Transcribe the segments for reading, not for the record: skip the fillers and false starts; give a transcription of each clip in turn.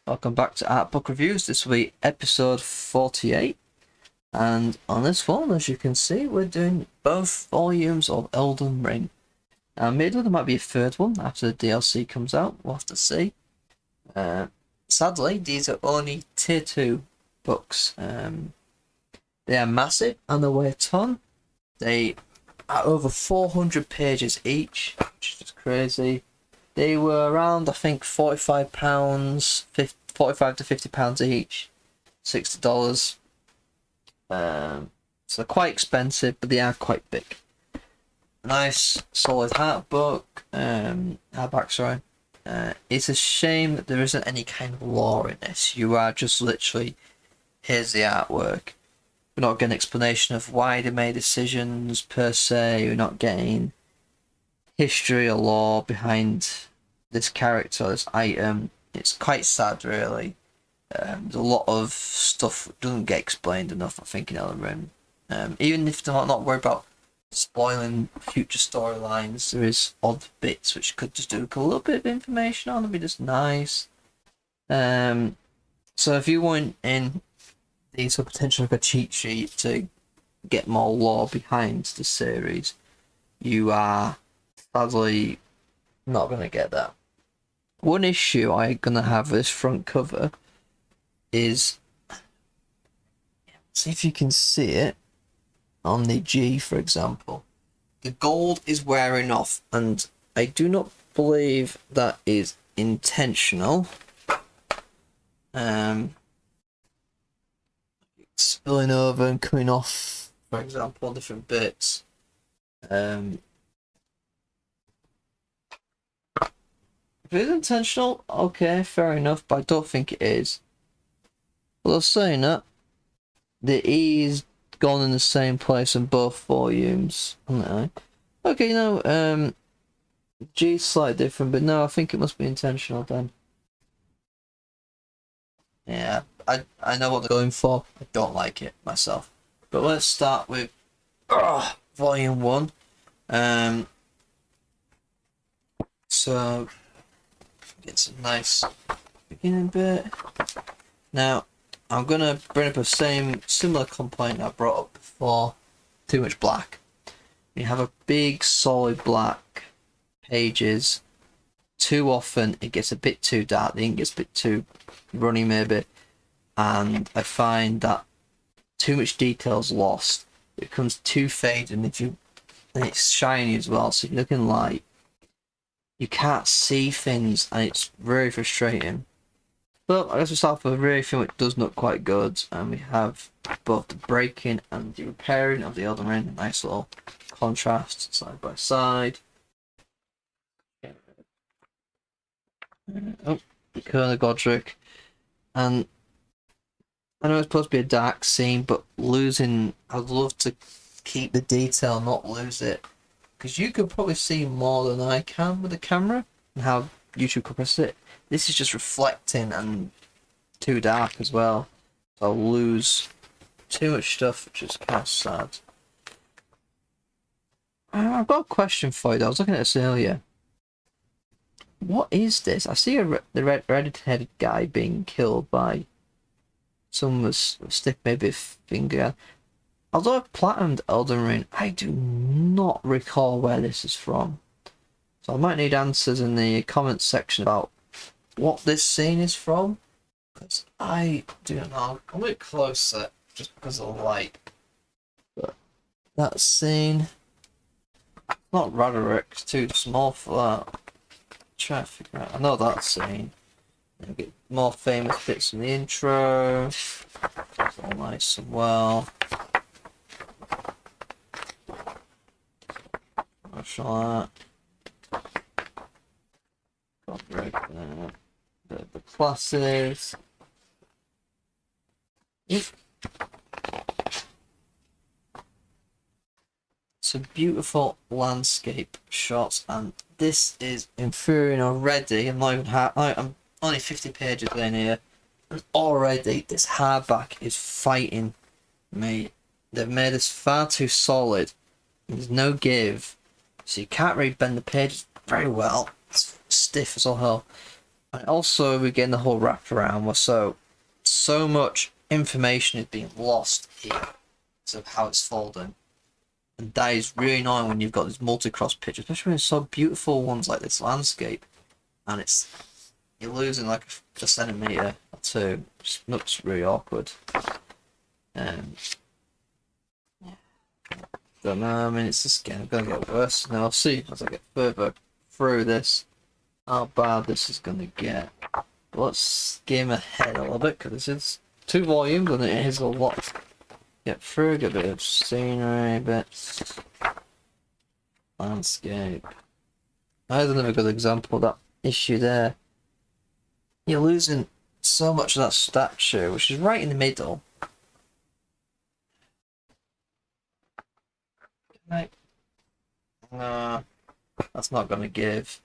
Welcome back to Art Book Reviews. This will be episode 48. And on this one, as you can see, we're doing both volumes of Elden Ring. Now, maybe there might be a third one after the DLC comes out. We'll have to see. Sadly, these are only tier 2 books. They are massive and they weigh a ton. They are over 400 pages each, which is just crazy. They were around, I think, £45, 45 to £50 each, $60. So they're quite expensive, but they are quite big. Nice, solid hardback, sorry. It's a shame that there isn't any kind of lore in this. You are just literally, here's the artwork. We're not getting an explanation of why they made decisions per se. We're not getting history or lore behind this character, this item. It's quite sad, really. There's a lot of stuff that doesn't get explained enough, I think, in Elden Ring. Even if they're not worried about spoiling future storylines, there is odd bits which could just do a little bit of information on. It'd be just nice. So if you want in these are potentially like a cheat sheet to get more lore behind the series, you are sadly not going to get that. One issue I'm going to have with this front cover is, see if you can see it on the G, for example. The gold is wearing off, and I do not believe that is intentional. Spilling over and coming off, for example, on different bits. If it is intentional, okay, fair enough, but I don't think it is. Well, saying that, the E is gone in the same place in both volumes. Okay, no, G is slightly different, but no, I think it must be intentional then. Yeah, I know what they're going for. I don't like it myself. But let's start with volume 1. So get some nice beginning bit. Now I'm gonna bring up a similar complaint I brought up before. Too much black. You have a big solid black pages. Too often it gets a bit too dark. The ink gets a bit too runny maybe, and I find that too much detail's lost. It becomes too faded, and it's shiny as well. So if you're looking light, you can't see things, and it's very frustrating. But I guess we start with a really thing which does look quite good, and we have both the breaking and the repairing of the Elden Ring. Nice little contrast side by side. Oh, Colonel Godric, and I know it's supposed to be a dark scene, but I'd love to keep the detail, not lose it, because you could probably see more than I can with the camera and how YouTube compresses it. This is just reflecting and too dark as well, so I'll lose too much stuff, which is kind of sad. I've got a question for you though. I was looking at this earlier. What is this? I see the red-headed guy being killed by someone with stick, maybe a finger. Although I've platinumed Elden Ring, I do not recall where this is from. So I might need answers in the comments section about what this scene is from, because I do not know. I'll look closer just because of the light. But that scene, not Roderick, it's too small for that. Try to figure out. I know that scene. Then get more famous bits in the intro. It's all nice and well. Martial that. Got the classes. It's a beautiful landscape shot, and this is infuriating already. I'm only 50 pages in here, and already this hardback is fighting me. They've made this far too solid. There's no give, so you can't really bend the pages very well. It's stiff as all hell. And also we're getting the whole wraparound where so much information is being lost here of how it's folding. And that is really annoying when you've got these multi-cross pictures, especially when it's so beautiful ones like this landscape. And you're losing like a centimetre or two. It just looks really awkward. Don't know, I mean it's just gonna get worse. Now I'll see as I get further through this how bad this is gonna get. But let's skim ahead a little bit because this is 2 volumes and it is a lot. Get through, get a bit of scenery, bits, landscape. There's another good example of that issue there. You're losing so much of that statue, which is right in the middle. Right. No, that's not gonna give.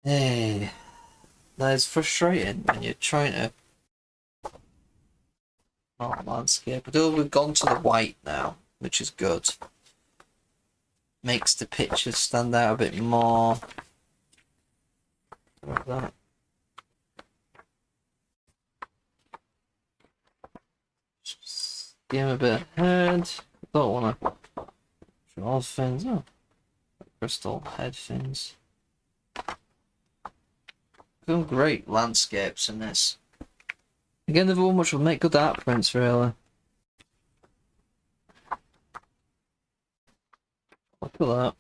Hey, that is frustrating when you're trying to. Oh, landscape. But we've gone to the white now, which is good. Makes the pictures stand out a bit more. Like that. Just give him a bit of head. Don't want to draw fins. Oh, crystal head fins. Some great landscapes in this. Again, the one which will make good art prints, really. Look at that.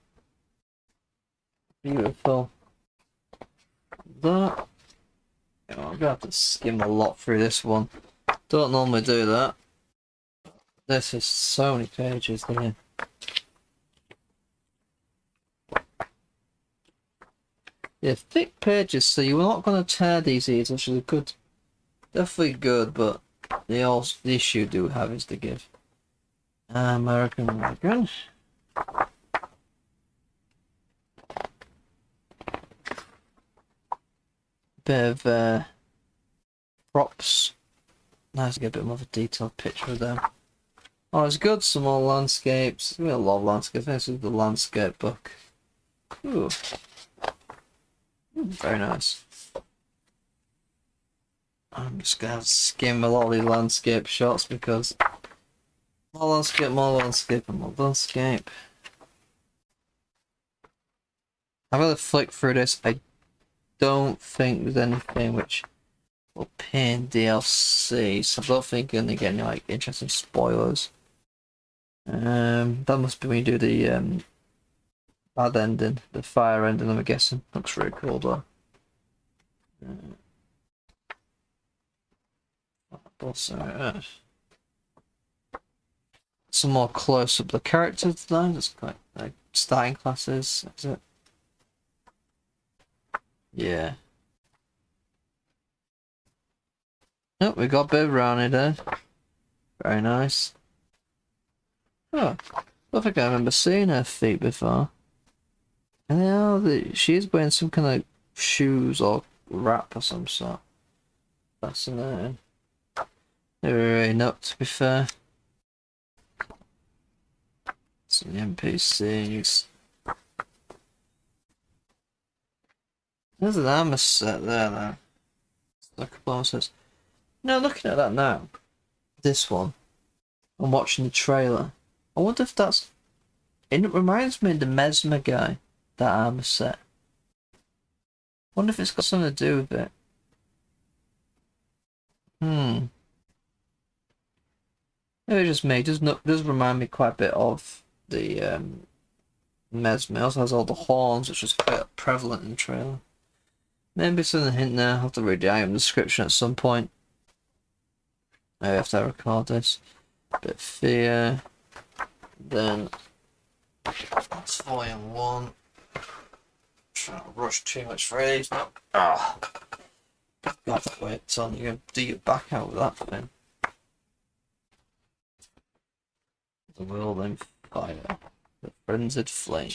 Beautiful. That. Oh, I'm gonna have to skim a lot through this one. Don't normally do that. This is so many pages here. Yeah, thick pages, so you're not going to tear these easily, which is good. Definitely good, but the issue do have is to give. American. Bit of props. Nice to get a bit more of a detailed picture of them. Oh, it's good. Some more landscapes. We have a lot of landscapes. This is the landscape book. Ooh. Very nice. I'm just gonna have to skim a lot of these landscape shots because more landscape, and more landscape. I'm gonna flick through this. I don't think there's anything which will pin DLC, so I don't think you're gonna get any like interesting spoilers. That must be when you do the bad ending, the fire ending, I'm guessing. Looks really cool though. Some more close up the characters though, just like starting classes, is it? Yeah. Oh, we got a bit of Rani there. Very nice. Oh, I don't think I remember seeing her feet before. And now she's wearing some kind of shoes or wrap or some sort. Fascinating. They were really not, to be fair. Some NPCs. There's an armor set there, though. Like a bonus. No, looking at that now. This one. I'm watching the trailer. I wonder if that's. It reminds me of the Mesmer guy. That armor set. I wonder if it's got something to do with it. Maybe just me. Does remind me quite a bit of the Mesmer. It also has all the horns, which is quite prevalent in the trailer. Maybe it's in the hint there. I'll have to read the item description at some point. Maybe after I record this. Bit of fear. Then that's volume 1. Trying to rush too much for these. No. Oh. God, wait, son, you're gonna do your back out with that thing. The world in fire. The frenzied flame.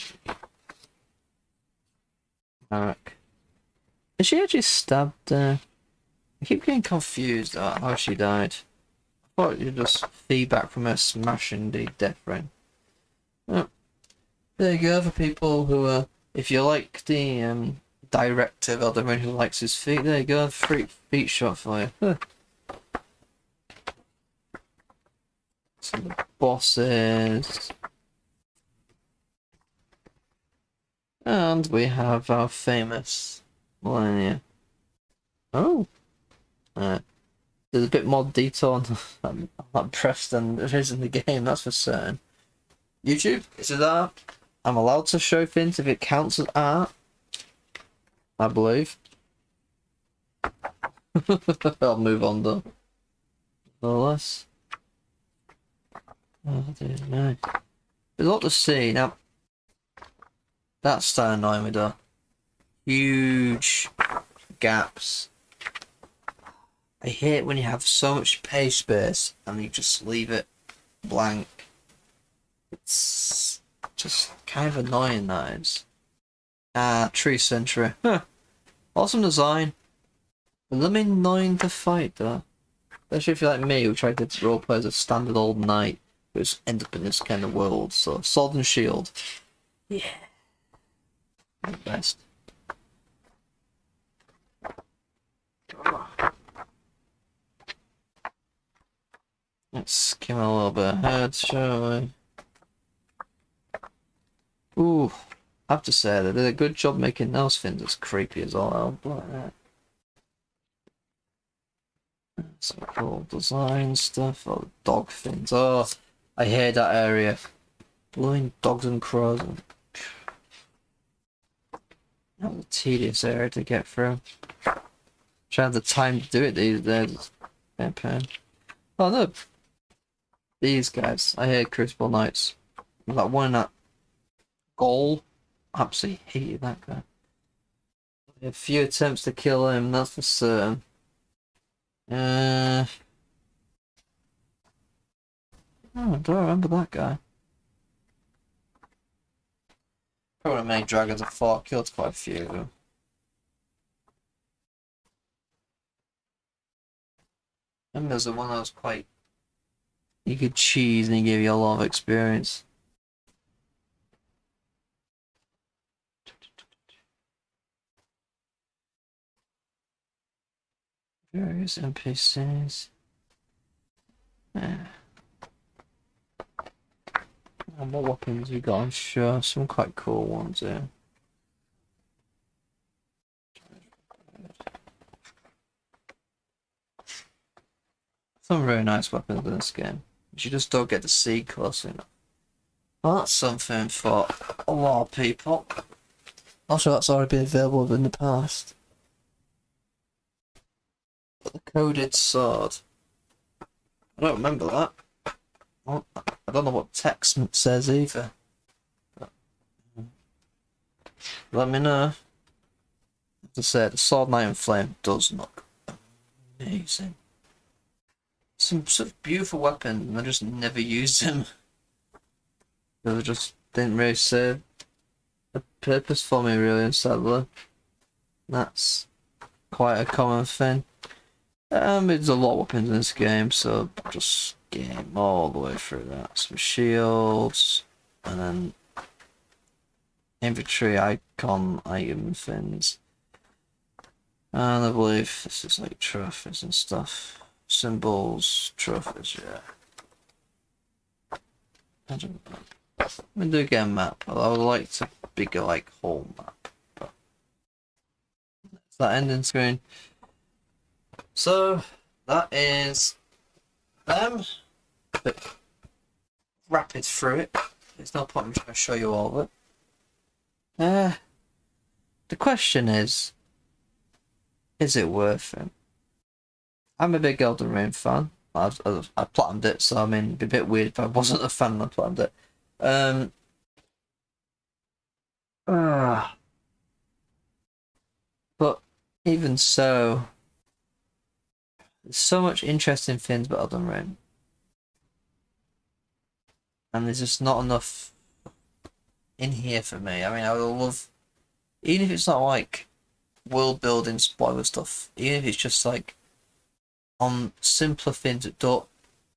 Marek. Is she actually stabbed there? I keep getting confused about how she died. I thought you just feedback from her smashing the death ring. Oh, there you go for people who if you like the director of Elden Ring who likes his feet. There you go, free feet shot for you. Huh. Some of the bosses. And we have our famous Millennia. Oh! There's a bit more detail on that press than there is in the game, that's for certain. YouTube, this is art. I'm allowed to show things if it counts as art. I believe. I'll move on though. No less. Oh dear no. There's a lot to see. Now, that's starting annoying me though. Huge gaps. I hate when you have so much page space and you just leave it blank. It's just kind of annoying, that is. Ah, Tree Century. Huh. Awesome design. A little bit annoying to fight though. Especially if you're like me who tried to roleplay as a standard old knight who just end up in this kind of world. So, Sword and Shield. Yeah. The best. Let's skim a little bit ahead, shall we? Ooh, I have to say they did a good job making those fins as creepy as all hell. Some cool design stuff. Oh, dog fins. Oh, I hate that area. Blowing dogs and crows. That was a tedious area to get through. Trying to have the time to do it these days. It's a pain. Oh no. These guys. I hate Crucible Knights. That one in that goal. Absolutely hated that guy. A few attempts to kill him, that's for certain. Oh, I don't remember that guy. Probably many dragons I fought, killed quite a few of them. And there's the one that was quite... You could cheese and he gave you a lot of experience. Various NPCs. And what weapons we got? I'm sure some quite cool ones here. Some very nice weapons in this game, which you just don't get to see close enough. Well, that's something for a lot of people. Not sure that's already been available in the past. But the coded sword. I don't remember that. Well, I don't know what text says either. But, let me know. As I said, the Sword Knight and Flame does look amazing. Some such beautiful weapons, and I just never used them. They just didn't really serve a purpose for me, really, sadly. That's quite a common thing. There's a lot of weapons in this game, so just game all the way through that. Some shields, and then inventory icon item things. And I believe this is like trophies and stuff. Symbols, trophies, yeah. I don't know. We do get a map, although I would like to bigger like whole map. But it's that ending screen. So that is them. But rapid through it. There's no point in trying to show you all of it. The question is it worth it? I'm a big Elden Ring fan. I platinumed it, so I mean, it'd be a bit weird if I wasn't a fan and I platinumed it. But even so, there's so much interesting things about Elden Ring. And there's just not enough in here for me. I mean, I would love, even if it's not like world building spoiler stuff, even if it's just like on simpler things that don't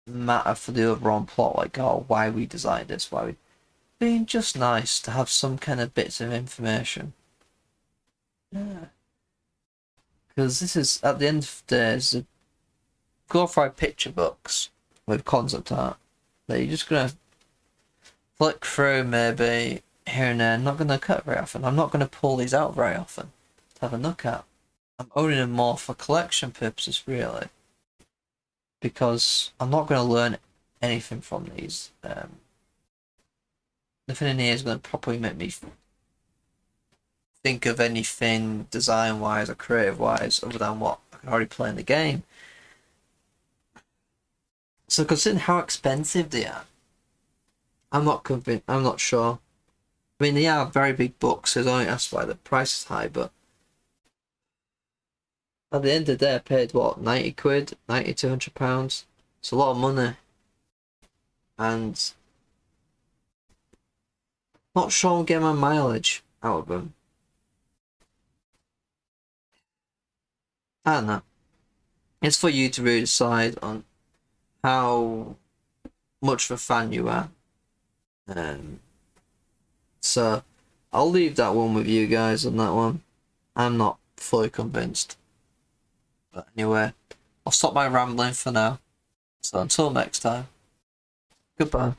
matter for the overall plot, like, oh, why we designed this, being just nice to have some kind of bits of information. Yeah. Because this is, at the end of the day, it's a glorified picture books with concept art that you're just gonna flick through maybe here and there. I'm not gonna cut very often. I'm not gonna pull these out very often to have a look at. I'm owning them more for collection purposes, really, because I'm not gonna learn anything from these. Nothing in here is gonna properly make me think of anything design wise or creative wise other than what I can already play in the game. So considering how expensive they are, I'm not convinced. I'm not sure. I mean, they are very big books, so that's why the price is high. But at the end of the day, I paid what, 90 quid, 90 £200. It's a lot of money, and not sure I'm getting my mileage out of them. I don't know. It's for you to really decide on how much of a fan you are. Um, so I'll leave that one with you guys on that one. I'm not fully convinced. But anyway, I'll stop my rambling for now. So until next time, goodbye.